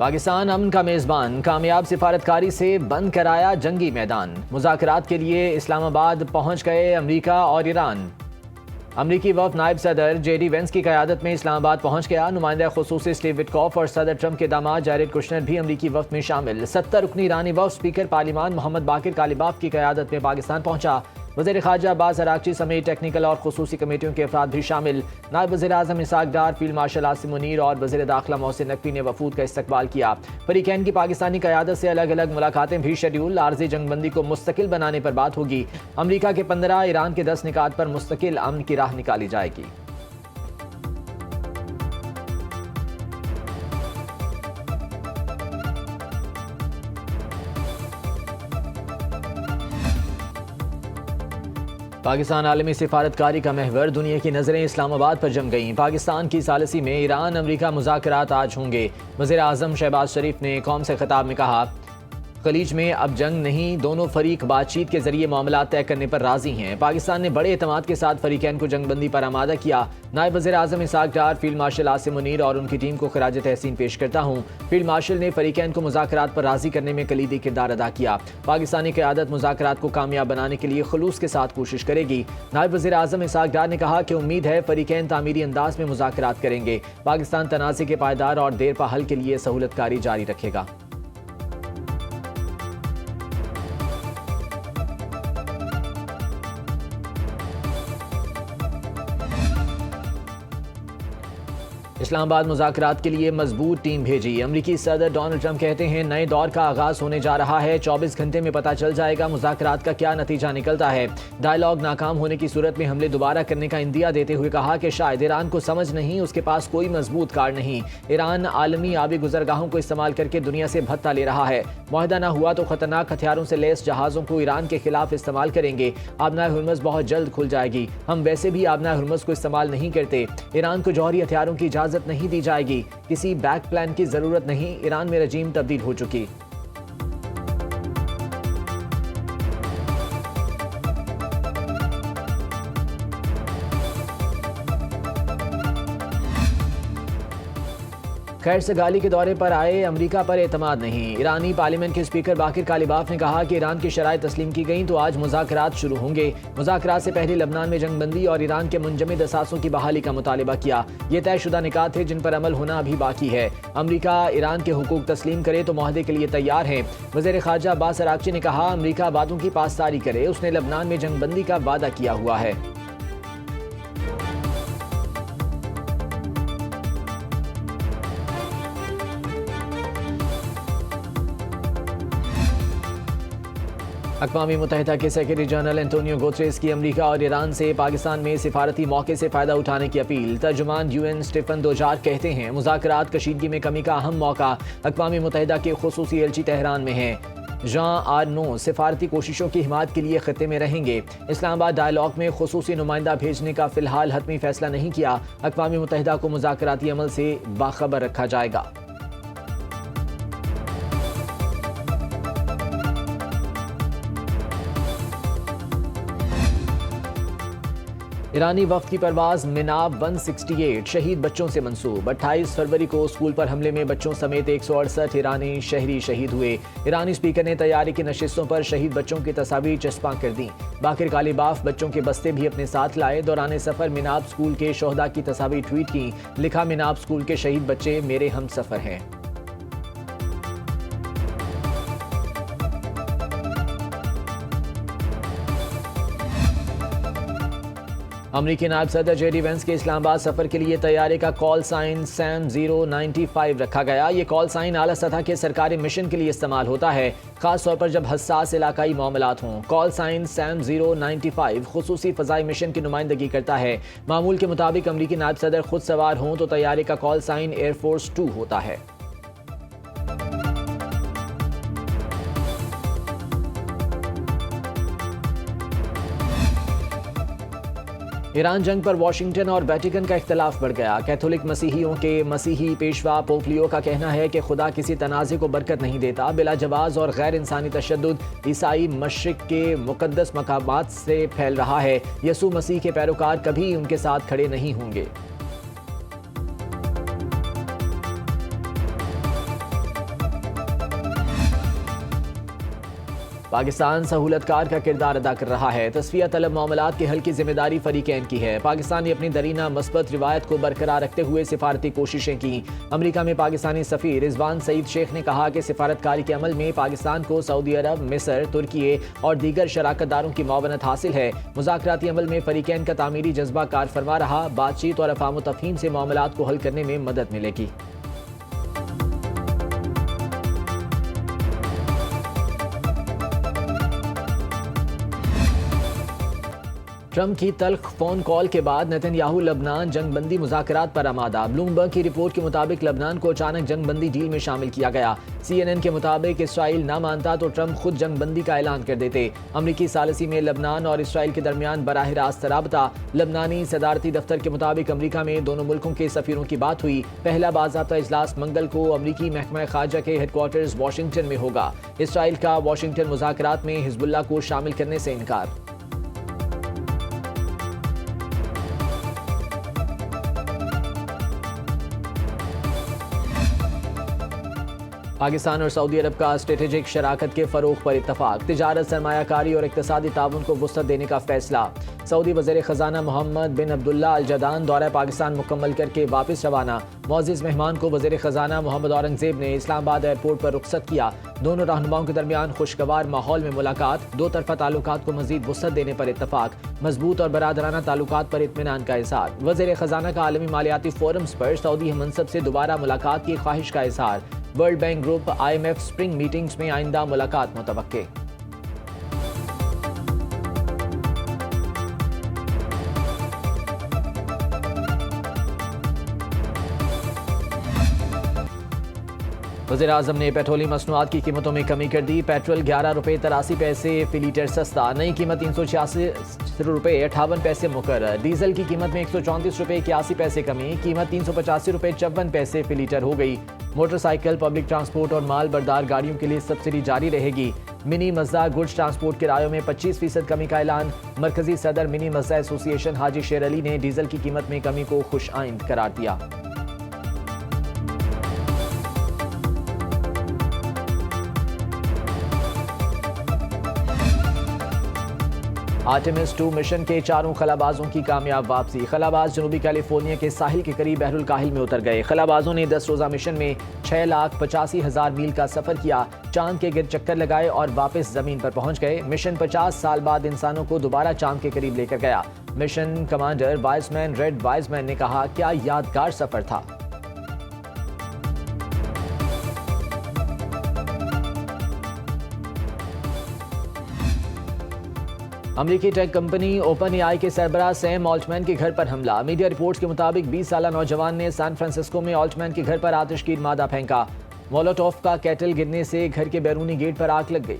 पाकिस्तान अमन का मेज़बान, कामयाब सिफारतकारी से बंद कराया जंगी मैदान। मुज़ाकरात के लिए इस्लामाबाद पहुंच गए अमरीका और ईरान। अमरीकी वफ़द नायब सदर जेडी वेंस की क़यादत में इस्लामाबाद पहुंच गया। नुमाइंदा ख़ुसूसी स्टीव विटकॉफ और सदर ट्रंप के दामाद जैरेड कुशनर भी अमरीकी वफ़द में शामिल। 70 रुकनी ईरानी वफ़द स्पीकर पार्लिमान मोहम्मद बाकिर कालिबाफ की क़यादत में पाकिस्तान पहुंचा। वज़ीर ख़ारजा अब्बास अराग़ची समेत टेक्निकल और ख़ुसूसी कमेटियों के अफराद भी शामिल। नायब वज़ीर आज़म इसहाक़ डार, फील्ड मार्शल आसिम मुनीर और वज़ीर दाखिला मोहसिन नकवी ने वफ़ूद का इस्तकबाल किया। फ़रीक़ैन की पाकिस्तानी क़यादत से अलग अलग मुलाकातें भी शेड्यूल। आर्ज़ी जंगबंदी को मुस्तकिल बनाने पर बात होगी। अमरीका के 15, ईरान के 10 निकात पर मुस्तकिल अमन की राह निकाली जाएगी। पाकिस्तान आलमी सिफारतकारी का महवर, दुनिया की नज़रें इस्लामाबाद पर जम गईं। पाकिस्तान की सालसी में ईरान अमरीका मुज़ाकरात आज होंगे। वज़ीर आज़म शहबाज शरीफ ने कौम से खिताब में कहा, खलीज में अब जंग नहीं, दोनों फरीक बातचीत के जरिए मामला तय करने पर राजी हैं। पाकिस्तान ने बड़े एतमाद के साथ फरीकैन को जंगबंदी पर आमादा किया। नायब वज़ीर आज़म इसहाक़ डार, फील्ड मार्शल आसिम मुनीर और उनकी टीम को खिराज तहसीन पेश करता हूँ। फील्ड मार्शल ने फरीकैन को मुज़ाकरात पर राजी करने में कलीदी किरदार अदा किया। पाकिस्तानी क़यादत मुज़ाकरात को कामयाब बनाने के लिए खुलूस के साथ कोशिश करेगी। नायब वज़ीर आज़म इसहाक़ डार ने कहा कि उम्मीद है फरीकैन तामीरी अंदाज में मुज़ाकरात करेंगे। पाकिस्तान तनाज़े के पायदार और देरपा हल के लिए सहूलतकारी जारी रखेगा। इस्लामाबाद मुज़ाकरात के लिए मजबूत टीम भेजी। अमरीकी सदर डोनाल्ड ट्रंप कहते हैं नए दौर का आगाज़ होने जा रहा है। 24 घंटे में पता चल जाएगा मुज़ाकरात का क्या नतीजा निकलता है। डायलॉग नाकाम होने की सूरत में हमले दोबारा करने का इंदिया देते हुए कहा कि शायद ईरान को समझ नहीं, उसके पास कोई मजबूत कार्ड नहीं। ईरान आलमी आबी गुजरगाहों को इस्तेमाल करके दुनिया से भत्ता ले रहा है। मुआहदा न हुआ तो खतरनाक हथियारों से लैस जहाज़ों को ईरान के खिलाफ इस्तेमाल करेंगे। आबनाए हुर्मुज़ बहुत जल्द खुल जाएगी। हम वैसे भी आबनाए हुर्मुज़ को इस्तेमाल नहीं करते। ईरान को जौहरी हथियारों की इजाज़त नहीं दी जाएगी। किसी बैक प्लान की जरूरत नहीं। ईरान में रजीम तब्दील हो चुकी। खैर सगाली के दौरे पर आए अमरीका पर एतमाद नहीं। ईरानी पार्लियामेंट के स्पीकर बाकिर कालिबाफ ने कहा कि ईरान की शराइत तस्लीम की गई तो आज मुज़ाकरात शुरू होंगे। मुज़ाकरात से पहले लबनान में जंगबंदी और ईरान के मुंजमद असासों की बहाली का मुतालिबा किया। ये तयशुदा निकात थे जिन पर अमल होना अभी बाकी है। अमरीका ईरान के हुकूक तस्लीम करे तो मुआहदे के लिए तैयार है। वज़ीर ख़ारजा अब्बास अराग़ची ने कहा, अमरीका वादों की पासदारी करे। उसने लबनान में जंगबंदी का वादा किया हुआ है। अक़वाम मुत्तहिदा के सेक्रेटरी जनरल एंटोनियो गुतेरेस की अमरीका और ईरान से पाकिस्तान में सिफारती मौके से फ़ायदा उठाने की अपील। तर्जुमान UN स्टीफन दुजार्क कहते हैं मुज़ाकरात कशीदगी में कमी का अहम मौका अक़वाम मुत्तहिदा के ख़ुसूसी एलची तेहरान में है। जॉन आर्नो सिफारती कोशिशों की हिमायत के लिए ख़ित्ते में रहेंगे। इस्लामाबाद डायलॉग में ख़ुसूसी नुमाइंदा भेजने का फ़िलहाल हतमी फ़ैसला नहीं किया। अक़वाम मुत्तहिदा को मुज़ाकराती अमल से बाखबर रखा जाएगा। ईरानी वफ़द की परवाज़ मिनाब 168 शहीद बच्चों से मंसूब। 28 फरवरी को स्कूल पर हमले में बच्चों समेत 168 ईरानी शहरी शहीद हुए। ईरानी स्पीकर ने तैयारी की नशिस्तों पर शहीद बच्चों की तस्वीर चस्पा कर दी। बाकिर कालिबाफ बच्चों के बस्ते भी अपने साथ लाए। दौरान सफ़र मिनाब स्कूल के शोहदा की तस्वीर ट्वीट की। लिखा, मिनाब स्कूल के शहीद बच्चे मेरे हम सफ़र हैं। अमरीकी नायब सदर जेडी वेंस के इस्लामाबाद सफर के लिए तैयारी का कॉल साइन सैम 095 रखा गया। ये कॉल साइन आला सतह के सरकारी मिशन के लिए इस्तेमाल होता है, खास तौर पर जब हसास इलाकाई मामलात हों। कॉल साइन सैम 095 खुसूसी फ़ज़ाई मिशन की नुमाइंदगी करता है। मामूल के मुताबिक अमरीकी नायब सदर खुद सवार हों तो तैयारी का कॉल साइन एयरफोर्स 2 होता है। ईरान जंग पर वाशिंगटन और वेटिकन का इख्तलाफ बढ़ गया। कैथोलिक मसीहियों के मसीही पेशवा पोप लियो का कहना है कि खुदा किसी तनाज़े को बरकत नहीं देता। बिला जवाज़ और गैर इंसानी तशद्दुद ईसाई मशरिक के मुक़द्दस मकामात से फैल रहा है। यसू मसीह के पैरोकार कभी उनके साथ खड़े नहीं होंगे। पाकिस्तान सहूलतकार का किरदार अदा कर रहा है। तस्फिया तलब मामलात की हल्की जिम्मेदारी फरीकैन की है। पाकिस्तान ने अपनी दरीना मस्बत रिवायत को बरकरार रखते हुए सिफारती कोशिशें की। अमरीका में पाकिस्तानी सफ़ीर रिजवान सईद शेख ने कहा कि सिफारतकारी के अमल में पाकिस्तान को सऊदी अरब, मिस्र, तुर्की और दीगर शराकतदारों की मुआवनत हासिल है। मुज़ाकराती अमल में फरीकैन का तामीरी जज्बा कार फरमा रहा। बातचीत और अफ़ाम तफ़हीम से मामलात को हल करने में मदद मिलेगी। ट्रंप की तल्ख फोन कॉल के बाद नेतन्याहू लबनान जंगबंदी मुज़ाकरात पर आमादा। ब्लूमबर्ग की रिपोर्ट के मुताबिक लबनान को अचानक जंगबंदी डील में शामिल किया गया। CNN के मुताबिक इसराइल ना मानता तो ट्रंप खुद जंगबंदी का ऐलान कर देते। अमरीकी सालिसी में लबनान और इसराइल के दरमियान बराह रास्त राबता। लबनानी सदारती दफ्तर के मुताबिक अमरीका में दोनों मुल्कों के सफीरों की बात हुई। पहला बाज़ाब्ता इजलास मंगल को अमरीकी महकमा खारजा के हेडक्वार्टर्स वाशिंगटन में होगा। इसराइल का वाशिंगटन मुज़ाकरात में हिजबुल्लाह को शामिल करने से इनकार। पाकिस्तान और सऊदी अरब का स्ट्रेटेजिक शराकत के फरोग पर इत्तफाक। तिजारत, सरमायाकारी और इक्तसादी ताउन को वुसअत देने का फैसला। सऊदी वज़ीर ख़ज़ाना मोहम्मद बिन अब्दुल्ला अल जदान दौरा पाकिस्तान मुकम्मल करके वापस रवाना। मुअज़्ज़िज़ मेहमान को वज़ीर ख़ज़ाना मोहम्मद औरंगज़ेब ने इस्लामाबाद एयरपोर्ट पर रुखसत किया। दोनों रहनुमाओं के दरमियान खुशगवार माहौल में मुलाकात। दो तरफ़ा ताल्लुकात को मज़ीद वुसअत देने पर इत्तफाक। मजबूत और बरादराना ताल्लुकात पर इत्मीनान का इज़हार। वज़ीर ख़ज़ाना का आलमी मालियाती फोरम्स पर सऊदी मनसब से दोबारा मुलाकात की ख्वाहिश का इज़हार। World bank group IMF spring meetings में आइंदा मुलाकात मुतवक्के। वज़ीर आज़म ने पेट्रोलियम मसनूआत की कीमतों में कमी कर दी। पेट्रोल 11 रुपये 83 पैसे फी लीटर सस्ता। नई कीमत 386 रुपये 58 पैसे मुकर्रर। डीजल की कीमत में 134 रुपये 81 पैसे कमी। कीमत 385 रुपये 54 पैसे फी लीटर हो गई। मोटरसाइकिल, पब्लिक ट्रांसपोर्ट और माल बरदार गाड़ियों के लिए सब्सिडी जारी रहेगी। मिनी मज़दा गुड्स ट्रांसपोर्ट किरायों में 25% कमी का ऐलान। मरकजी सदर मिनी मज़दा एसोसिएशन हाजी शेर अली ने डीजल की कीमत में कमी को खुश आइंद करार दिया। आर्टेमिस 2 मिशन के 4 खलाबाजों की कामयाब वापसी। खलाबाज जनूबी कैलिफोर्निया के साहिल के करीब बहरुल काहिल में उतर गए। खलाबाजों ने 10 रोज़ा मिशन में 6,85,000 मील का सफ़र किया, चांद के गिर्द चक्कर लगाए और वापस ज़मीन पर पहुंच गए। मिशन 50 साल बाद इंसानों को दोबारा चांद के करीब लेकर गया। Mission commander Wiseman red Wiseman ने कहा, क्या यादगार सफ़र था। अमरीकी टेक कंपनी ओपन AI के सरबराह सैम ऑल्टमैन के घर पर हमला। मीडिया रिपोर्ट्स के मुताबिक 20 साला नौजवान ने सैन फ्रांसिस्को में ऑल्टमैन के घर पर आतिशगीर मादा फेंका। मोलोटोव का कैटल गिरने से घर के बैरूनी गेट पर आग लग गई।